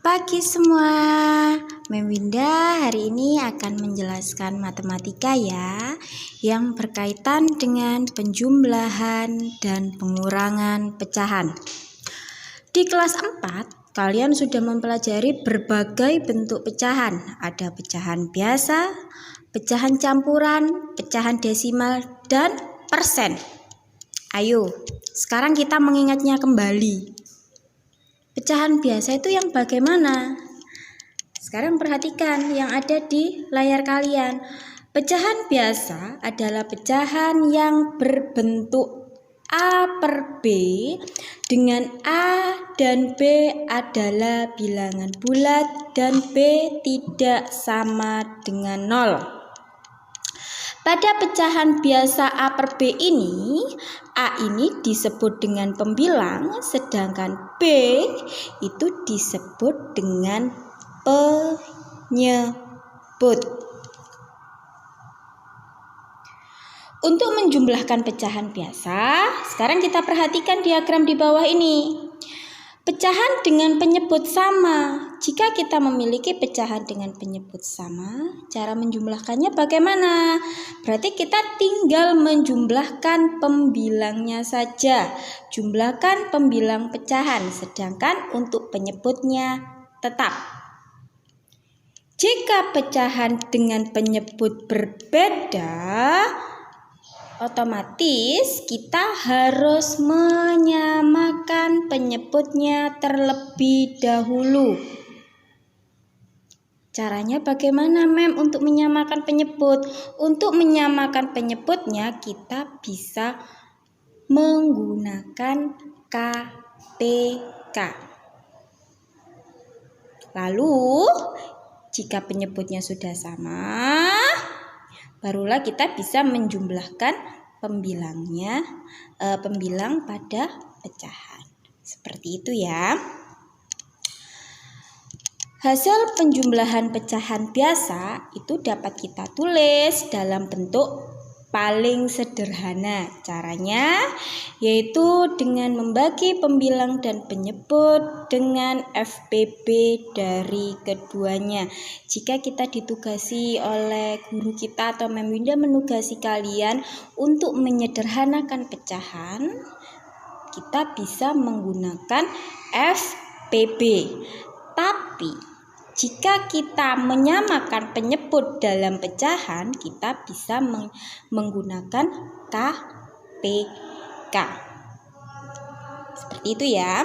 Pagi semua, Mem Winda hari ini akan menjelaskan matematika ya, yang berkaitan dengan penjumlahan dan pengurangan pecahan. Di kelas 4, kalian sudah mempelajari berbagai bentuk pecahan. Ada pecahan biasa, pecahan campuran, pecahan desimal, dan persen. Ayo, sekarang kita mengingatnya kembali. Pecahan biasa itu yang bagaimana? Sekarang perhatikan yang ada di layar kalian. Pecahan biasa adalah pecahan yang berbentuk A per B, dengan A dan B adalah bilangan bulat dan B tidak sama dengan 0. Pada pecahan biasa A per B ini, A ini disebut dengan pembilang, sedangkan B itu disebut dengan penyebut. Untuk menjumlahkan pecahan biasa, sekarang kita perhatikan diagram di bawah ini. Pecahan dengan penyebut sama. Jika kita memiliki pecahan dengan penyebut sama, cara menjumlahkannya bagaimana? Berarti kita tinggal menjumlahkan pembilangnya saja. Jumlahkan pembilang pecahan, sedangkan untuk penyebutnya tetap. Jika pecahan dengan penyebut berbeda, otomatis kita harus menyamakan penyebutnya terlebih dahulu. Caranya bagaimana, Mem, untuk menyamakan penyebut? Untuk menyamakan penyebutnya kita bisa menggunakan KPK. Lalu, jika penyebutnya sudah sama, barulah kita bisa menjumlahkan pembilang pada pecahan. Seperti itu ya. Hasil penjumlahan pecahan biasa itu dapat kita tulis dalam bentuk paling sederhana. Caranya yaitu dengan membagi pembilang dan penyebut dengan FPB dari keduanya. Jika kita ditugasi oleh guru kita atau Mem Winda menugasi kalian untuk menyederhanakan pecahan, kita bisa menggunakan FPB. Tapi jika kita menyamakan penyebut dalam pecahan, kita bisa menggunakan KPK. Seperti itu ya.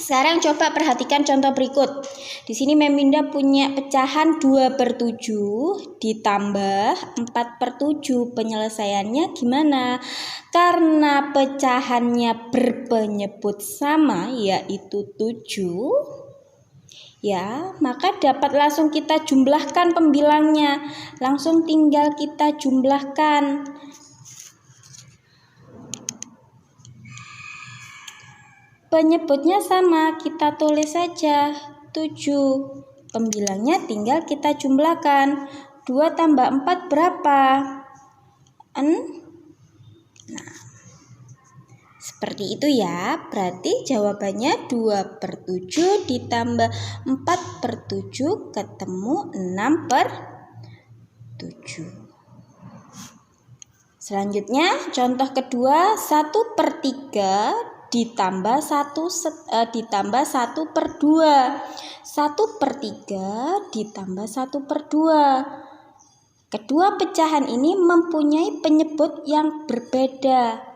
Sekarang coba perhatikan contoh berikut. Di sini Mem Winda punya pecahan 2/7 ditambah 4/7. Penyelesaiannya gimana? Karena pecahannya berpenyebut sama, yaitu 7. Ya, maka dapat langsung kita jumlahkan pembilangnya. Langsung tinggal kita jumlahkan. Penyebutnya sama, kita tulis saja 7. Pembilangnya tinggal kita jumlahkan. 2 tambah 4 berapa? Seperti itu ya. Berarti jawabannya 2/7 ditambah 4/7 ketemu 6/7. Selanjutnya contoh kedua, 1/3 ditambah 1/2. 1/3 ditambah 1/2. Kedua pecahan ini mempunyai penyebut yang berbeda.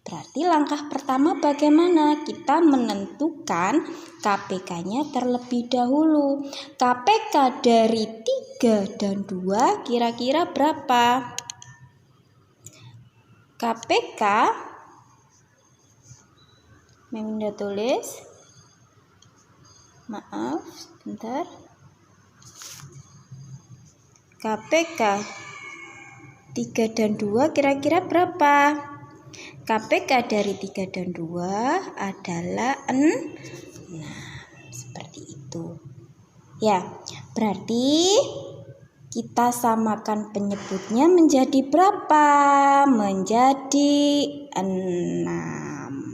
Berarti langkah pertama bagaimana? Kita menentukan KPK-nya terlebih dahulu. KPK dari 3 dan 2 kira-kira berapa? KPK, Mem Winda tulis. Maaf, sebentar. KPK 3 dan 2 kira-kira berapa? KPK dari 3 dan 2 adalah 6. Seperti itu. Ya, berarti kita samakan penyebutnya menjadi berapa? Menjadi 6.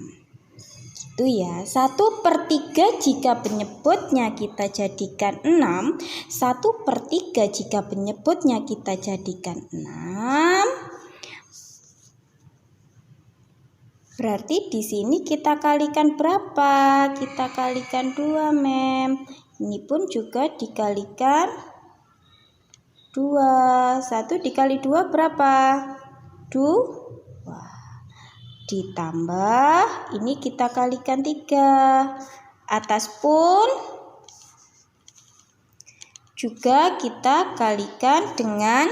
Gitu Itu ya, 1/3 jika penyebutnya kita jadikan 6, 1/3 jika penyebutnya kita jadikan 6. Berarti di sini kita kalikan berapa? Kita kalikan 2, Mem. Ini pun juga dikalikan 2. 1 dikali 2 berapa? 2. Ditambah ini kita kalikan 3. Atas pun juga kita kalikan dengan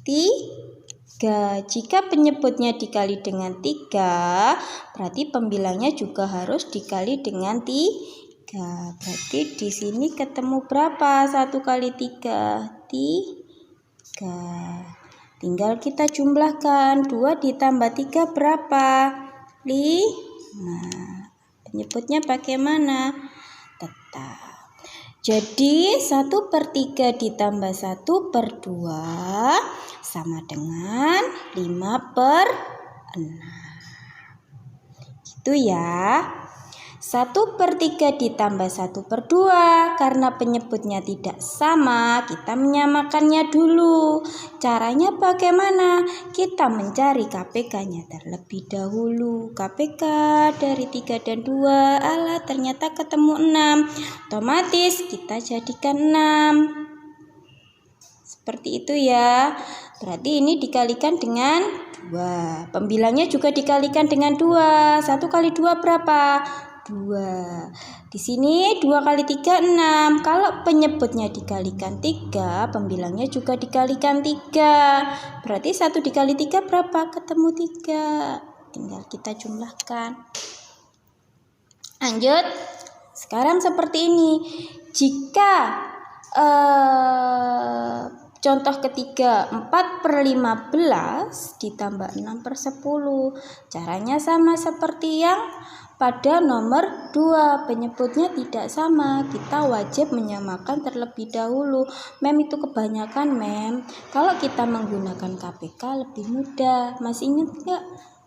3. Jika penyebutnya dikali dengan 3, berarti pembilangnya juga harus dikali dengan 3. Berarti di sini ketemu berapa? 1 kali 3, 3. Tinggal kita jumlahkan. 2 ditambah 3 berapa? 5. Penyebutnya bagaimana? Tetap. Jadi 1/3 ditambah 1/2 sama dengan 5/6. Gitu ya. 1/3 ditambah 1/2, karena penyebutnya tidak sama, kita menyamakannya dulu. Caranya bagaimana? Kita mencari KPK-nya terlebih dahulu. KPK dari 3 dan 2, ternyata ketemu 6. Otomatis kita jadikan 6. Seperti itu ya. Berarti ini dikalikan dengan 2. Pembilangnya juga dikalikan dengan 2. 1 kali 2 berapa? 2. Di sini 2 kali 3 6. Kalau penyebutnya dikalikan 3, pembilangnya juga dikalikan 3. Berarti 1 dikali 3 berapa? Ketemu 3. Tinggal kita jumlahkan. Lanjut. Sekarang seperti ini. Jika contoh ketiga 4/15 ditambah 6/10. Caranya sama seperti yang pada nomor 2, penyebutnya tidak sama, kita wajib menyamakan terlebih dahulu. Mem, itu kebanyakan, Mem. Kalau kita menggunakan KPK lebih mudah. Masih ingat nggak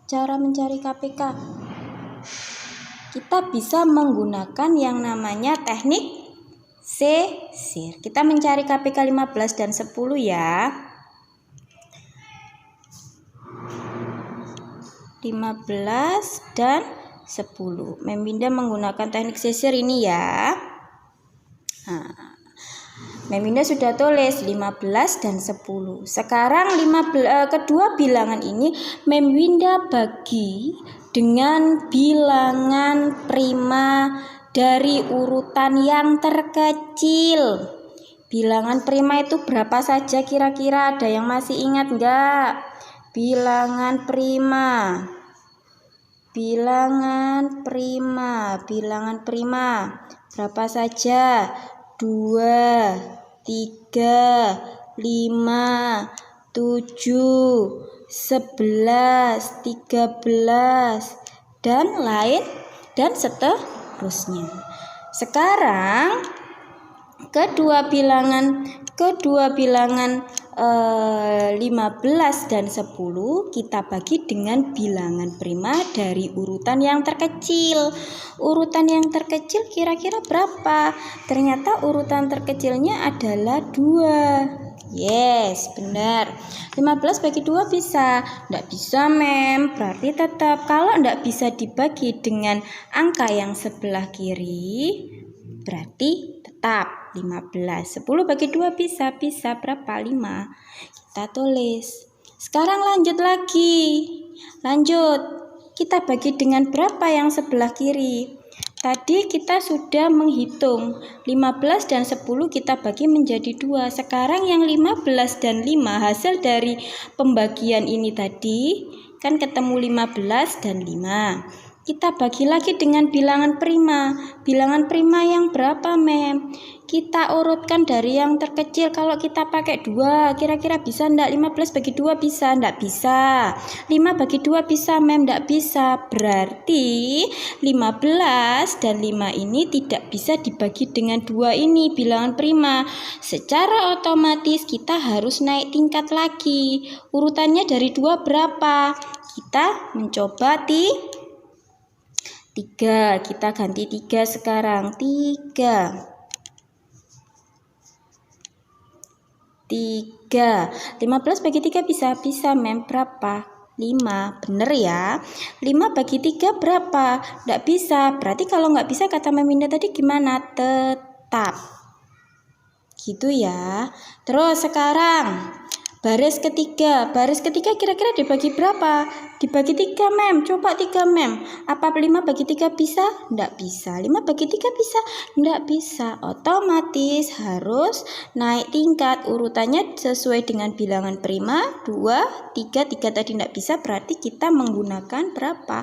cara mencari KPK? Kita bisa menggunakan yang namanya teknik sisir. Kita mencari KPK 15 dan 10 ya. 15 dan 10. Mem Winda menggunakan teknik sisir ini ya. Mem Winda sudah tulis 15 dan 10. Sekarang kedua bilangan ini Mem Winda bagi dengan bilangan prima dari urutan yang terkecil. Bilangan prima itu berapa saja kira-kira? Ada yang masih ingat enggak? Bilangan prima. Bilangan prima berapa saja? 2, 3, 5, 7, 11, 13 dan lain dan seterusnya. Sekarang kedua bilangan 15 dan 10 kita bagi dengan bilangan prima dari urutan yang terkecil. Urutan yang terkecil kira-kira berapa? Ternyata urutan terkecilnya adalah 2. Yes, benar. 15 bagi 2 bisa? Tidak bisa, Mem. Berarti tetap kalau tidak bisa dibagi dengan angka yang sebelah kiri, berarti tetap 15. 10 bagi 2 bisa? Bisa. Berapa? 5. Kita tulis. Sekarang lanjut lagi. Kita bagi dengan berapa yang sebelah kiri? Tadi kita sudah menghitung 15 dan 10 kita bagi menjadi 2. Sekarang yang 15 dan 5 hasil dari pembagian ini tadi kan ketemu 15 dan 5. Kita bagi lagi dengan bilangan prima. Bilangan prima yang berapa, Mem? Kita urutkan dari yang terkecil. Kalau kita pakai 2, kira-kira bisa enggak? 15 bagi 2 bisa? Enggak bisa. 5 bagi 2 bisa, Mem? Enggak bisa. Berarti 15 dan 5 ini tidak bisa dibagi dengan 2 ini, bilangan prima. Secara otomatis kita harus naik tingkat lagi. Urutannya dari 2 berapa? Kita mencoba 3, kita ganti 3 sekarang. 3. 15 bagi 3 bisa mem berapa? 5. Bener ya. 5 bagi 3 berapa? Nggak bisa. Berarti kalau nggak bisa kata Mem Winda tadi gimana? Tetap. Gitu ya. Terus sekarang baris ketiga. Baris ketiga kira-kira dibagi berapa? Dibagi 3 Mem. Coba 3 Mem. Apa 5 bagi 3 bisa? Nggak bisa. 5 bagi 3 bisa? Nggak bisa. Otomatis harus naik tingkat. Urutannya sesuai dengan bilangan prima. 2, 3. 3 tadi nggak bisa. Berarti kita menggunakan berapa?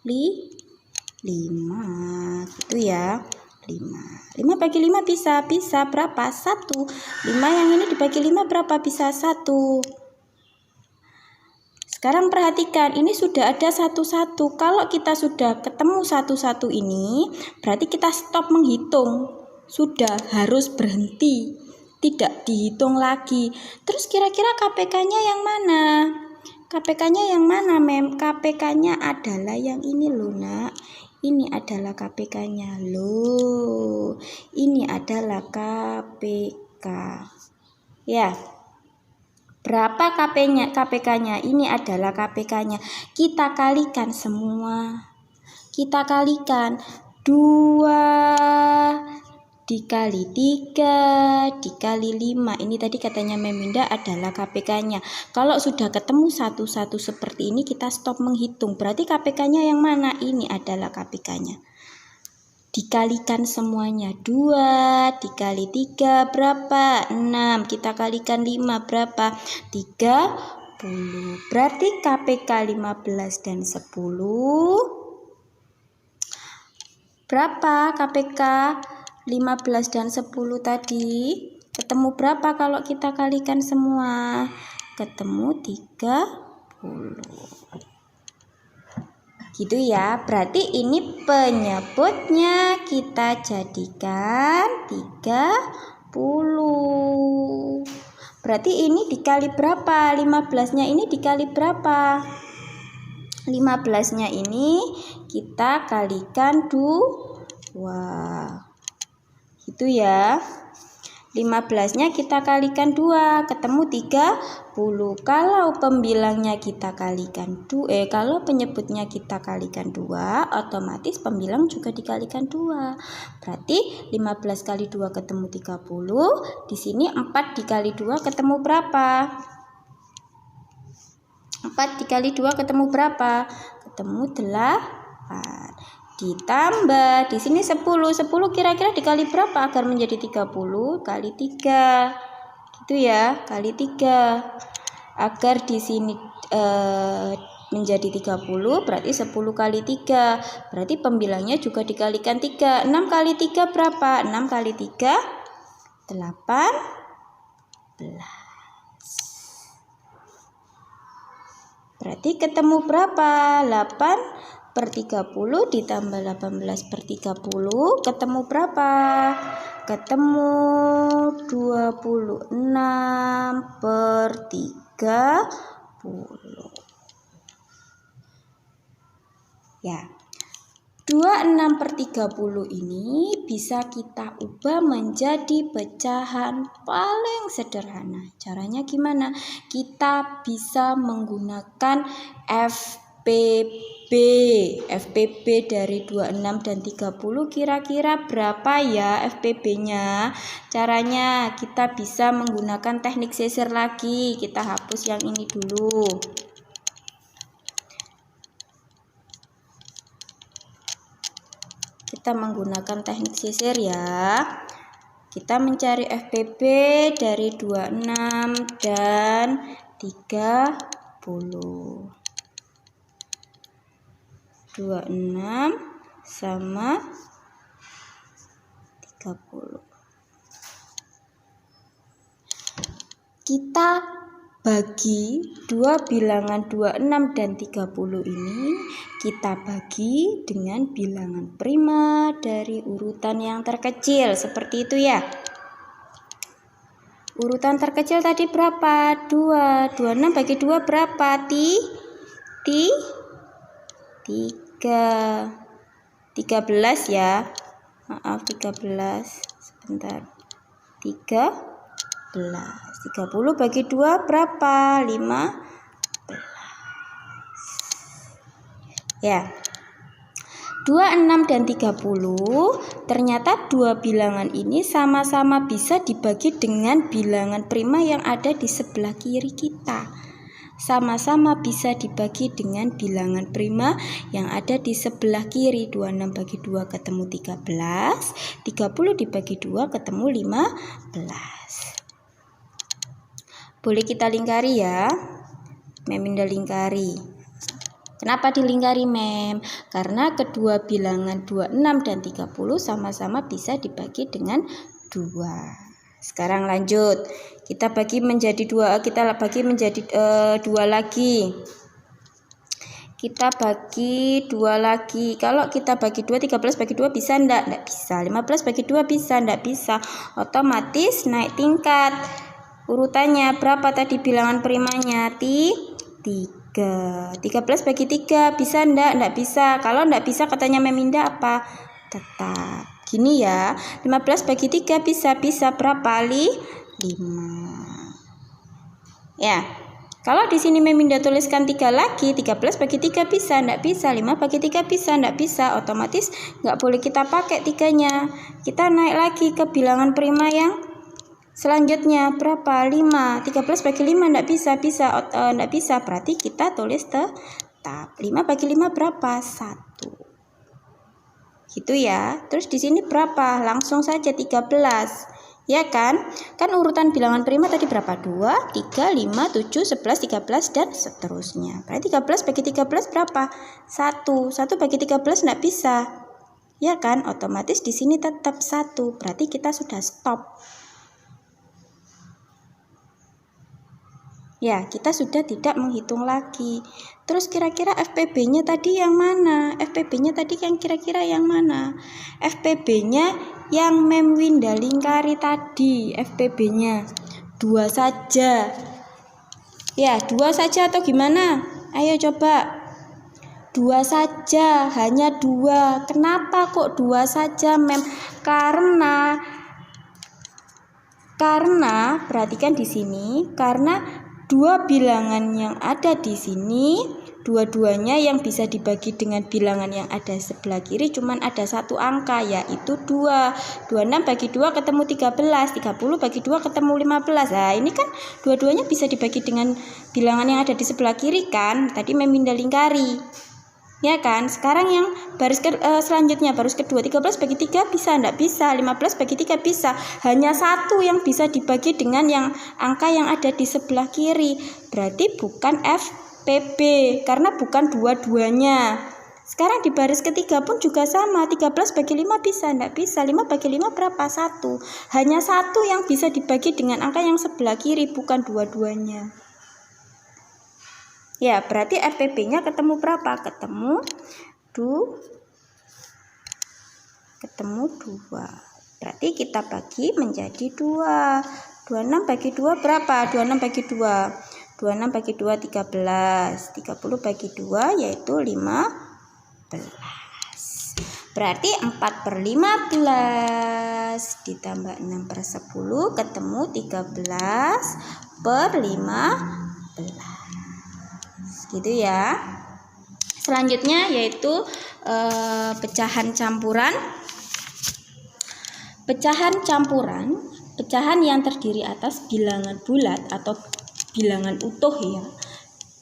5. Gitu ya. 5 bagi 5 bisa berapa? 1. 5 yang ini dibagi 5 berapa? Bisa 1. Sekarang perhatikan, ini sudah ada 1-1. Kalau kita sudah ketemu 1-1 ini, berarti kita stop menghitung. Sudah harus berhenti, tidak dihitung lagi. Terus kira-kira KPK-nya yang mana? KPK-nya yang mana, Mem? KPK-nya adalah yang ini loh, Nak. Ini adalah KPK-nya loh. Ini adalah KPK. Ya. Berapa KPK-nya? Ini adalah KPK-nya. Kita kalikan semua. Kita kalikan 2 dikali 3 dikali 5. Ini tadi katanya Mem Winda adalah KPK-nya. Kalau sudah ketemu 1-1 seperti ini kita stop menghitung. Berarti KPK-nya yang mana? Ini adalah KPK-nya. Dikalikan semuanya. 2 dikali 3 berapa? 6. Kita kalikan 5 berapa? 30. Berarti KPK 15 dan 10 berapa? KPK 15 dan 10 tadi ketemu berapa kalau kita kalikan semua? Ketemu 30. Gitu ya. Berarti ini penyebutnya kita jadikan 30. Berarti ini dikali berapa? 15-nya ini dikali berapa? 15-nya ini kita kalikan 2. Gitu ya. 15-nya kita kalikan 2, ketemu 30. Kalau pembilangnya kita kalikan kalau penyebutnya kita kalikan 2, otomatis pembilang juga dikalikan 2. Berarti 15 kali 2 ketemu 30. Di sini 4 dikali 2 ketemu berapa? 4 dikali 2 ketemu berapa? Ketemu 8. Ditambah di sini 10 kira-kira dikali berapa agar menjadi 30? Kali 3. Gitu ya, kali 3. Agar di sini menjadi 30 berarti 10 kali 3. Berarti pembilangnya juga dikalikan 3. 6 kali 3 berapa? 6 kali 3 18. Berarti ketemu berapa? 8/30 ditambah 18/30 ketemu berapa? Ketemu 26/30. Ya. 26/30 ini bisa kita ubah menjadi pecahan paling sederhana. Caranya gimana? Kita bisa menggunakan FPB dari 26 dan 30 kira-kira berapa ya FPB-nya? Caranya kita bisa menggunakan teknik sisir lagi. Kita hapus yang ini dulu. Kita menggunakan teknik sisir ya. Kita mencari FPB dari 26 dan 30. 26 sama 30. Kita bagi dua bilangan 26 dan 30 ini, kita bagi dengan bilangan prima dari urutan yang terkecil, seperti itu ya. Urutan terkecil tadi berapa? 2. 26 bagi 2 berapa? 3. 13 ya. Maaf, 13. Sebentar. 13. 30 bagi 2 berapa? 15. Ya. 26 dan 30 ternyata dua bilangan ini sama-sama bisa dibagi dengan bilangan prima yang ada di sebelah kiri kita. Sama-sama bisa dibagi dengan bilangan prima yang ada di sebelah kiri. 26 bagi 2 ketemu 13, 30 dibagi 2 ketemu 15. Boleh kita lingkari ya. Mem Winda lingkari. Kenapa dilingkari, Mem? Karena kedua bilangan 26 dan 30 sama-sama bisa dibagi dengan 2. Sekarang lanjut. Kita bagi menjadi 2, kita bagi menjadi 2 lagi. Kita bagi 2 lagi. Kalau kita bagi 2, 13 bagi 2 bisa enggak? Enggak bisa. 15 bagi 2 bisa? Enggak bisa. Otomatis naik tingkat. Urutannya berapa tadi bilangan primanya? 3. 13 bagi 3 bisa enggak? Enggak bisa. Kalau enggak bisa katanya Mem Winda apa? Tetap. Gini ya. 15 bagi 3 bisa berapa? 5. Ya. Kalau di sini Mem Winda tuliskan 3 lagi, 13 bagi 3 bisa enggak bisa? 5 bagi 3 bisa enggak bisa? Otomatis enggak boleh kita pakai 3-nya. Kita naik lagi ke bilangan prima yang selanjutnya berapa? 5. 13 bagi 5 enggak bisa, enggak bisa. Berarti kita tulis tetap. 5 bagi 5 berapa? 1. Gitu ya. Terus di sini berapa? Langsung saja 13. Ya kan? Kan urutan bilangan prima tadi berapa? 2, 3, 5, 7, 11, 13 dan seterusnya. Berarti 13 bagi 13 berapa? 1. 1 bagi 13 enggak bisa. Ya kan? Otomatis di sini tetap 1. Berarti kita sudah stop. Ya, kita sudah tidak menghitung lagi. Terus kira-kira FPB-nya tadi yang mana? FPB-nya tadi yang kira-kira yang mana? FPB-nya yang Mem Winda lingkari tadi. FPB-nya 2 saja. Ya, 2 saja atau gimana? Ayo coba. 2 saja, hanya 2. Kenapa kok 2 saja, Mem? Karena perhatikan di sini, karena dua bilangan yang ada di sini, dua-duanya yang bisa dibagi dengan bilangan yang ada sebelah kiri cuman ada satu angka, yaitu 2. 26 bagi 2 ketemu 13, 30 bagi 2 ketemu 15. Nah, ini kan dua-duanya bisa dibagi dengan bilangan yang ada di sebelah kiri kan? Tadi Mem Winda lingkari. Ya kan? Sekarang yang baris selanjutnya, baris kedua, 13 bagi 3 bisa? Enggak bisa. 15 bagi 3 bisa. Hanya 1 yang bisa dibagi dengan yang angka yang ada di sebelah kiri. Berarti bukan FPB, karena bukan dua-duanya. Sekarang di baris ketiga pun juga sama. 13 bagi 5 bisa? Enggak bisa. 5 bagi 5 berapa? 1. Hanya 1 yang bisa dibagi dengan angka yang sebelah kiri, bukan dua-duanya. Ya, berarti FPB-nya ketemu berapa? Ketemu 2. Berarti kita bagi menjadi 2. 26 bagi 2 berapa? 26 bagi 2. 26 bagi 2 13. 30 bagi 2 yaitu 15. Berarti 4/15 ditambah 6/10 ketemu 13/15. Gitu ya. Selanjutnya yaitu pecahan campuran. Pecahan campuran, pecahan yang terdiri atas bilangan bulat atau bilangan utuh ya,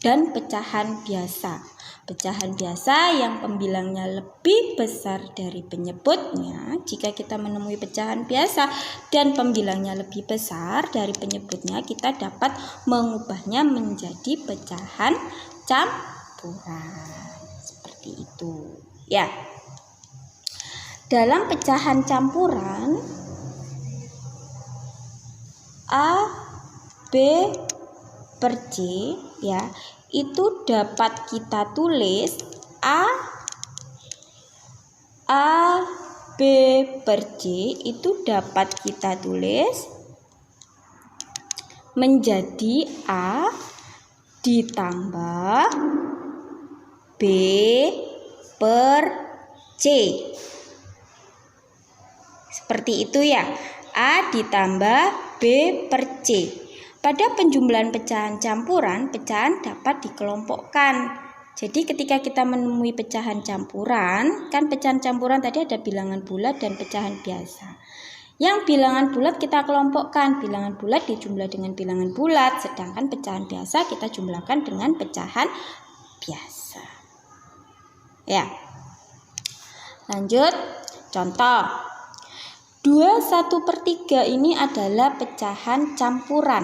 dan pecahan biasa. Pecahan biasa yang pembilangnya lebih besar dari penyebutnya. Jika kita menemui pecahan biasa dan pembilangnya lebih besar dari penyebutnya, kita dapat mengubahnya menjadi pecahan campuran. Seperti itu. Ya. Dalam pecahan campuran A, B per C ya, itu dapat kita tulis A B per C itu dapat kita tulis menjadi A ditambah B per C. Seperti itu ya. A ditambah B per C. Pada penjumlahan pecahan campuran, pecahan dapat dikelompokkan. Jadi ketika kita menemui pecahan campuran, kan pecahan campuran tadi ada bilangan bulat dan pecahan biasa. Yang bilangan bulat kita kelompokkan, bilangan bulat dijumlah dengan bilangan bulat, sedangkan pecahan biasa kita jumlahkan dengan pecahan biasa. Ya. Lanjut, contoh. 2/1/3 ini adalah pecahan campuran,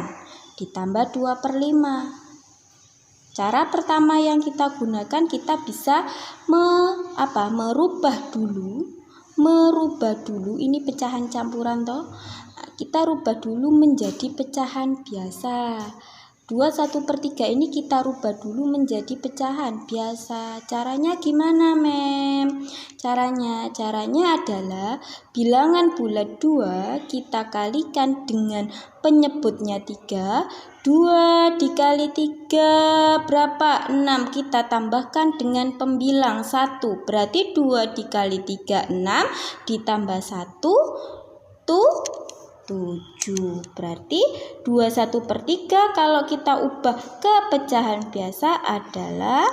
ditambah 2/5. Cara pertama yang kita gunakan, kita bisa merubah dulu ini pecahan campuran toh. Kita rubah dulu menjadi pecahan biasa. 2/1/3 ini kita rubah dulu menjadi pecahan biasa. Caranya gimana, Mem? Caranya adalah bilangan bulat 2 kita kalikan dengan penyebutnya 3. 2 dikali 3 berapa? 6. Kita tambahkan dengan pembilang 1. Berarti 2 dikali 3 6 ditambah 1 7. Berarti 2/1/3 kalau kita ubah ke pecahan biasa adalah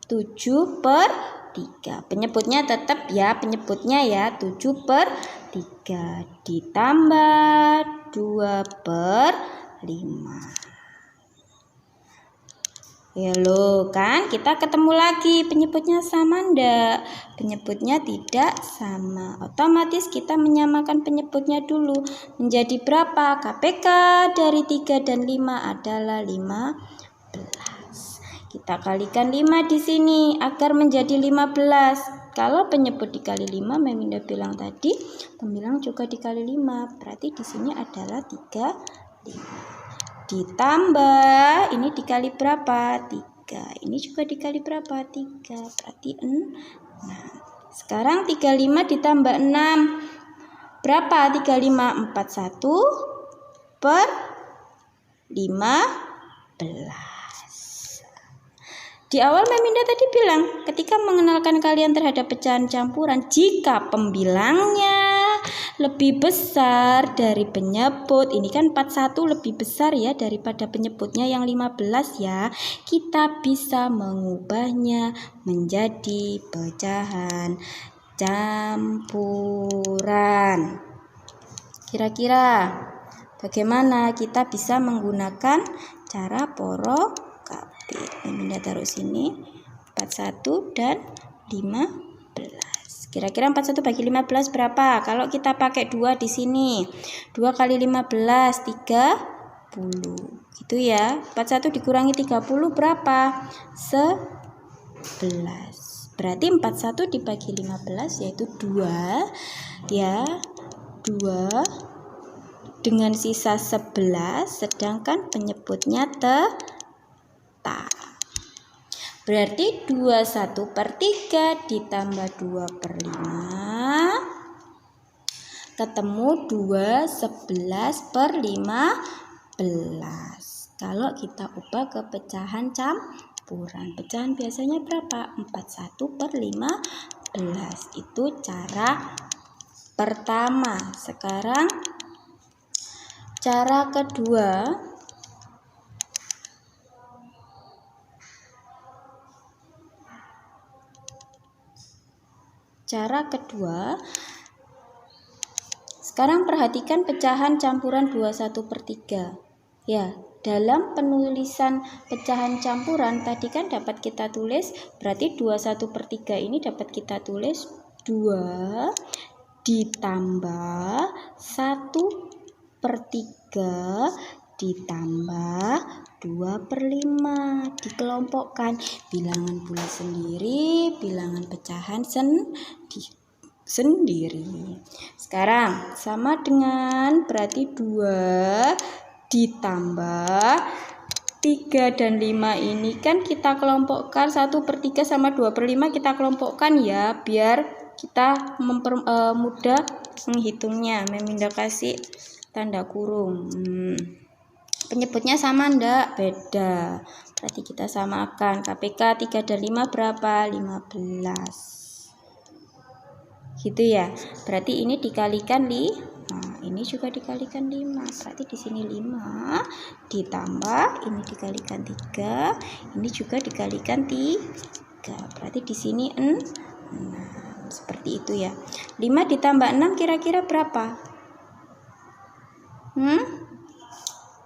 7/3. Penyebutnya tetap ya, 7/3 ditambah 2/5. Ya lo kan, kita ketemu lagi penyebutnya sama ndak? Penyebutnya tidak sama. Otomatis kita menyamakan penyebutnya dulu. Menjadi berapa? KPK dari 3 dan 5 adalah 15. Kita kalikan 5 di sini agar menjadi 15. Kalau penyebut dikali 5, Meminda bilang tadi, pembilang juga dikali 5. Berarti di sini adalah 35. Ditambah, ini dikali berapa? 3. Ini juga dikali berapa? 3. Berarti 6. Sekarang 35 ditambah 6. Berapa? 35. 41/15. Di awal Meminda tadi bilang, ketika mengenalkan kalian terhadap pecahan campuran, jika pembilangnya lebih besar dari penyebut, ini kan 41 lebih besar ya daripada penyebutnya yang 15 ya, kita bisa mengubahnya menjadi pecahan campuran. Kira-kira bagaimana kita bisa menggunakan cara porokapi? Meminda taruh sini 41 dan 15. Kira-kira 41 bagi 15 berapa? Kalau kita pakai 2 di sini, 2 kali 15 30. Gitu ya. 41 dikurangi 30 berapa? 11. Berarti 41 dibagi 15 yaitu 2 ya. 2 dengan sisa 11, sedangkan penyebutnya tetap. Berarti 21/3 ditambah 2/5 ketemu 2 11/15. Kalau kita ubah ke pecahan campuran, pecahan biasanya berapa? 41/15. Itu cara pertama. Sekarang cara kedua. Sekarang perhatikan pecahan campuran 21/3. Ya, dalam penulisan pecahan campuran tadi kan dapat kita tulis, berarti 21/3 ini dapat kita tulis 2 ditambah 1/3 ditambah 2/5. Dikelompokkan bilangan bulat sendiri, bilangan pecahan sendiri. Sekarang sama dengan berarti 2 ditambah 3 dan 5 ini kan kita kelompokkan, 1/3 sama 2/5 kita kelompokkan ya, biar kita mudah menghitungnya. Meminda kasih tanda kurung. Penyebutnya sama ndak? Beda. Berarti kita samakan. KPK 3 dan 5 berapa? 15. Gitu ya. Berarti ini dikalikan ini juga dikalikan 5. Berarti di sini 5 ditambah ini dikalikan 3, ini juga dikalikan 3. Berarti di sini 6. Seperti itu ya. 5 ditambah 6 kira-kira berapa?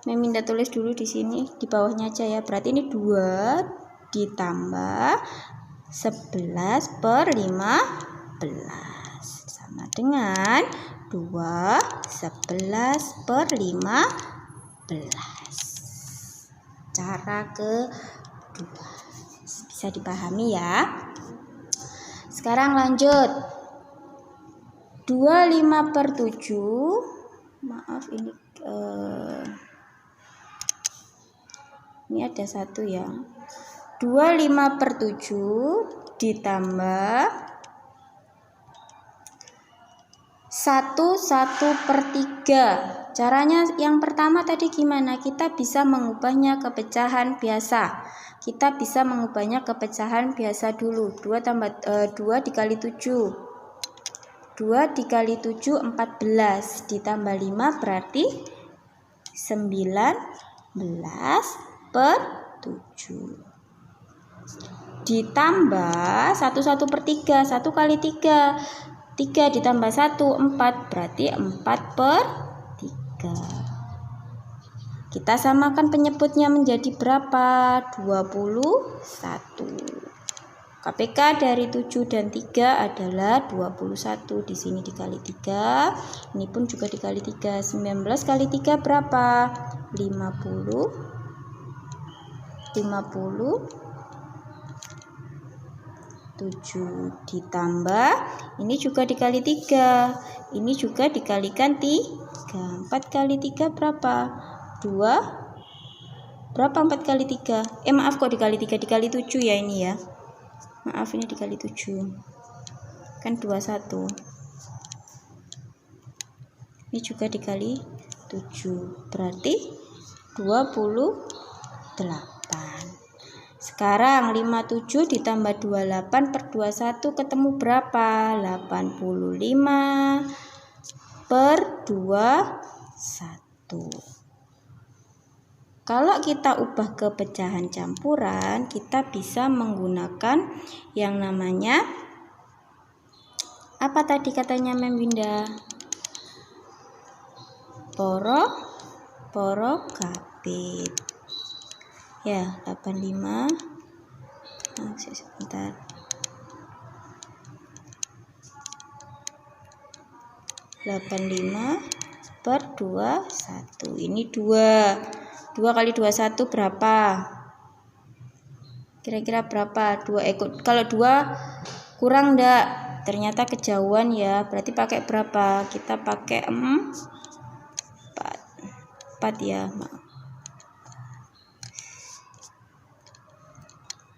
Meminta tulis dulu di sini, di bawahnya aja ya. Berarti ini 2 ditambah 11 per 15 sama dengan 2 11 per 15. Cara kedua bisa dipahami ya. Sekarang lanjut. 25 per 7. Maaf ini ada 1 ya. 25 per 7 ditambah 1 per 3. Caranya yang pertama tadi gimana? Kita bisa mengubahnya ke pecahan biasa. Kita bisa mengubahnya ke pecahan biasa dulu. 2 dikali 7. 2 dikali 7 14 ditambah 5 berarti 19 per 7. Ditambah 1 per 3. 1 kali 3. 3 ditambah 1 4 berarti 4 per 3. Kita samakan penyebutnya menjadi berapa? 21. KPK dari 7 dan 3 adalah 21. Di sini dikali 3. Ini pun juga dikali 3. 19 kali 3 berapa? 50. 7 ditambah ini juga dikali 3, ini juga dikalikan 3. 4 kali 3 berapa? 2. Berapa 4 kali 3? Maaf kok dikali 3, dikali 7 ya ini ya. Maaf ini dikali 7. Kan 21. Ini juga dikali 7. Berarti 28. Sekarang 57 ditambah 28 per 21 ketemu berapa? 85 per 21. Kalau kita ubah ke pecahan campuran, kita bisa menggunakan yang namanya apa tadi katanya Mem Winda? Porokapit. Ya, 85. Sebentar. 85 per 21. Ini 2. 2 kali 21 berapa? Kira-kira berapa? 2 kalau 2 kurang enggak? Ternyata kejauhan ya. Berarti pakai berapa? Kita pakai 4 ya, maaf.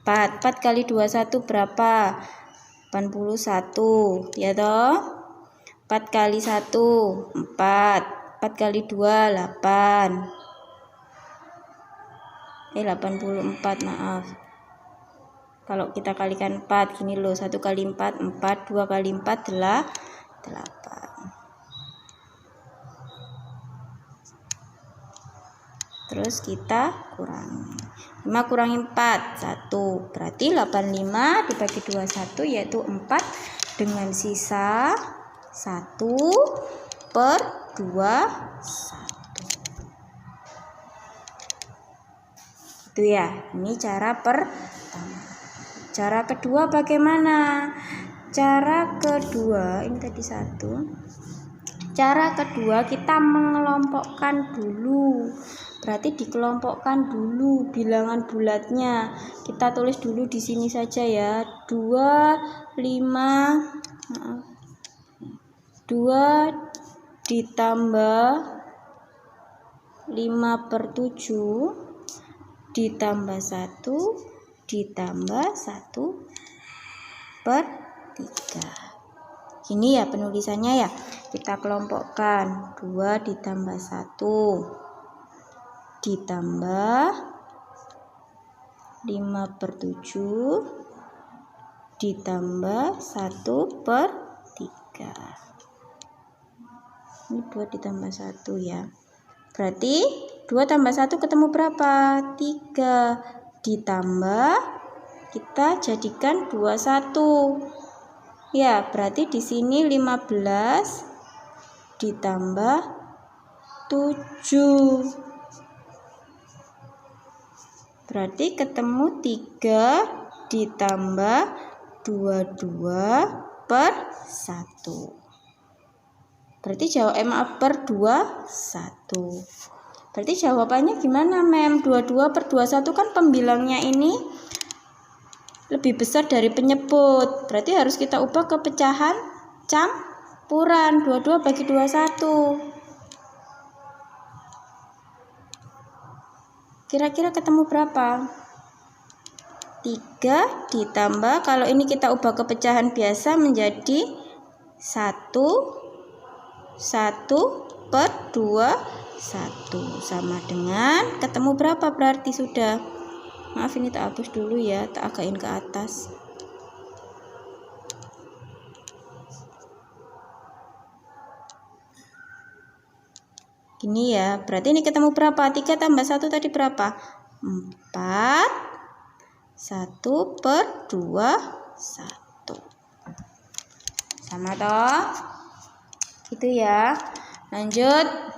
4 kali 21 berapa? 81 ya toh. 4 kali 1 4. 4 kali 2 8. 84 maaf. Kalau kita kalikan 4 gini loh, 1 kali 4 4, 2 kali 4 adalah 8. Terus kita kurangi. 5 kurangi 4 1. Berarti 85 dibagi 21 yaitu 4 dengan sisa 1 per 21. Itu ya. Ini cara pertama. Cara kedua bagaimana? Cara kedua ini tadi 1. Cara kedua kita mengelompokkan dulu. Berarti dikelompokkan dulu bilangan bulatnya. Kita tulis dulu di sini saja ya. 2 ditambah 5 per 7 ditambah 1 ditambah 1 per 3. Ini ya penulisannya ya. Kita kelompokkan 2 ditambah 1 ditambah 5/7 ditambah 1/3. Ini 2 ditambah 1 ya. Berarti 2 tambah 1 ketemu berapa? 3. Ditambah, kita jadikan 21. Ya, berarti di sini 15 ditambah 7. Berarti ketemu 3 ditambah 22/1. Berarti per 21. Berarti jawabannya gimana, Mem? 22/21 kan pembilangnya ini lebih besar dari penyebut. Berarti harus kita ubah ke pecahan campuran. 22 bagi 21. Kira-kira ketemu berapa? 3 ditambah, kalau ini kita ubah ke pecahan biasa menjadi 1/21 sama dengan ketemu berapa berarti sudah. Maaf, ini tak hapus dulu ya, tak again ke atas. Gini ya, berarti ini ketemu berapa? 3 tambah 1 tadi berapa? 4. 1/21. Sama toh? Gitu ya. Lanjut.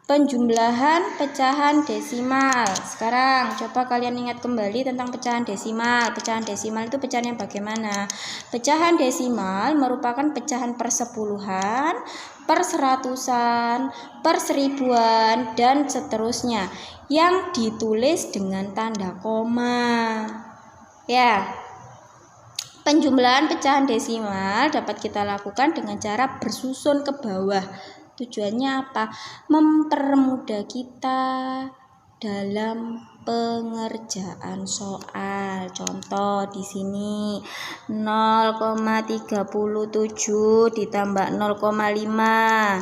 Penjumlahan pecahan desimal. Sekarang coba kalian ingat kembali tentang pecahan desimal. Pecahan desimal itu pecahan yang bagaimana? Pecahan desimal merupakan pecahan persepuluhan, per seratusan, per seribuan, dan seterusnya yang ditulis dengan tanda koma. Ya, penjumlahan pecahan desimal dapat kita lakukan dengan cara bersusun ke bawah. Tujuannya apa? Mempermudah kita dalam pengerjaan soal. Contoh di sini 0,37 ditambah 0,5.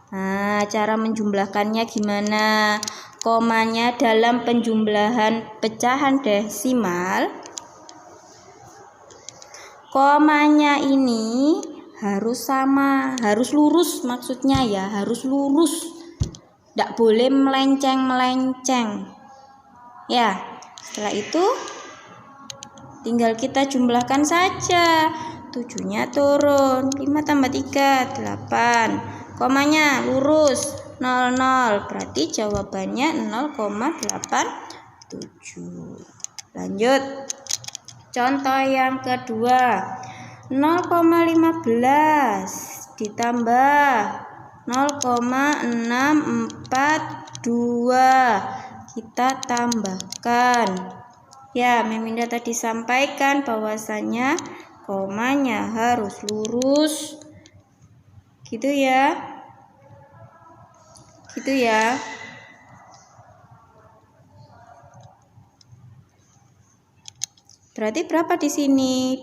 Nah, cara menjumlahkannya gimana? Komanya dalam penjumlahan pecahan desimal, komanya ini harus sama, harus lurus, maksudnya ya, harus lurus. Tidak boleh melenceng-melenceng. Ya, setelah itu tinggal kita jumlahkan saja. 7-nya turun, 5 tambah 3, 8. Komanya lurus, 00. Berarti jawabannya 0,87. Lanjut. Contoh yang kedua. 0,15 ditambah 0,642 kita tambahkan. Ya, Meminda tadi sampaikan bahwasanya komanya harus lurus. Gitu ya. Gitu ya. Berarti berapa di sini?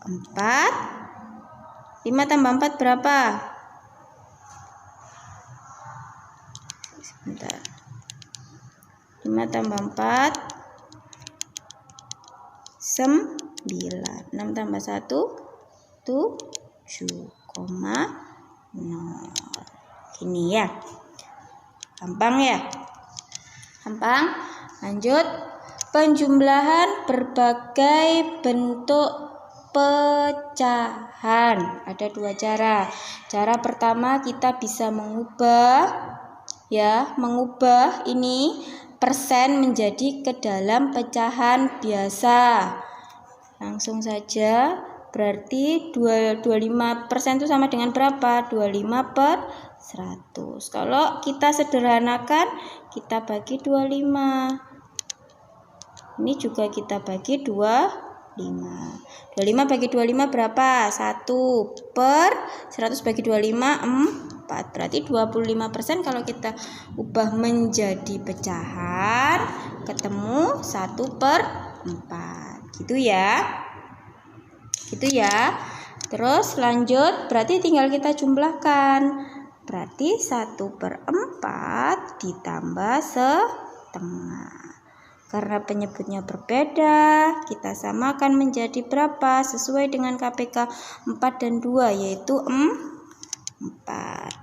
4. 5 tambah 4 berapa? Sebentar. 5 tambah 4 9. 6 tambah 1 7,0. Gini ya. Gampang ya? Gampang. Lanjut. Penjumlahan berbagai bentuk pecahan. Ada 2 cara. Cara pertama kita bisa mengubah ini persen menjadi ke dalam pecahan biasa. Langsung saja, berarti 25% itu sama dengan berapa? 25/100. Kalau kita sederhanakan, kita bagi 25. Ini juga kita bagi 25. 25 bagi 25 berapa? 1/100 bagi 25 4. Berarti 25% kalau kita ubah menjadi pecahan ketemu 1/4. Gitu ya. Gitu ya. Terus lanjut, berarti tinggal kita jumlahkan. Berarti 1/4 ditambah setengah. Karena penyebutnya berbeda, kita samakan menjadi berapa? Sesuai dengan KPK 4 dan 2, yaitu 4.